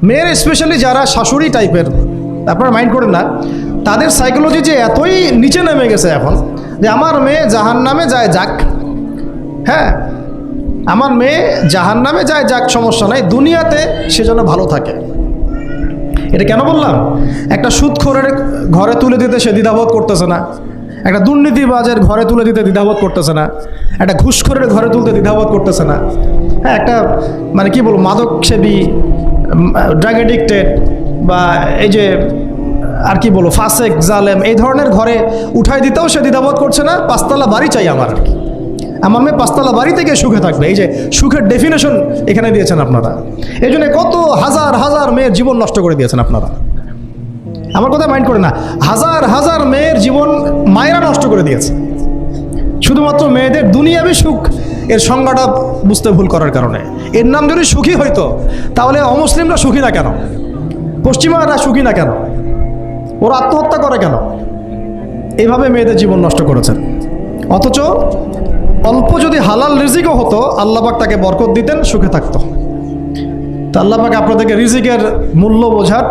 মেয়ের স্পেশালি যারা শাশুড়ি টাইপের, আপনারা মাইন্ড করেন না, তাদের সাইকোলজি যে এতই নিচে নেমে গেছে এখন যে আমার মেয়ে জাহান্নামে যায় যাক, হ্যাঁ আমার মেয়ে জাহান্নামে যায় যাক, সমস্যা নাই, দুনিয়াতে সে যেন ভালো থাকে। এটা কেন বললাম? একটা সুদখোরের ঘরে তুলে দিতে সে দ্বিধাবোধ করতেছে না, একটা দুর্নীতিবাজের ঘরে তুলে দিতে দ্বিধাবোধ করতেছে না, একটা ঘুষখোরের ঘরে তুলতে দ্বিধাবোধ করতেছে না, হ্যাঁ একটা মানে কি বলবো মাদকসেবী, ড্রাগ এডিক্টেড বা এই যে আর কি বলবো ফাসেক জালেম, এই ধরনের ঘরে উঠাই দিতেও সে দ্বিধাবোধ করছে না। পাঁচতলা বাড়ি চাই আমার আর কি, আমার মেয়ে পাঁচতলা বাড়ি থেকে সুখে থাকবে। এই যে সুখের ডেফিনেশন এখানে দিয়েছেন আপনারা, এই জন্য কত হাজার হাজার মেয়ের জীবন নষ্ট করে দিয়েছেন আপনারা। আমার কথা মাইন্ড করে না, হাজার হাজার মেয়ের জীবন মায়েরা নষ্ট করে দিয়েছে শুধুমাত্র মেয়েদের দুনিয়াবী সুখ এর সংজ্ঞাটা বুঝতে ভুল করার কারণে। এর নাম যদি সুখী হইতো তাহলে অমুসলিমরা সুখী না কেন, পশ্চিমারা সুখী না কেন, ওরা আত্মহত্যা করে কেন? এইভাবে মেয়েদের জীবন নষ্ট করেছেন। অথচ অল্প যদি হালাল রিজিকও হতো আল্লাহ পাক তাকে বরকত দিতেন, সুখে থাকতো। তা আল্লাহ পাক আপনাদেরকে রিজিকের মূল্য বোঝার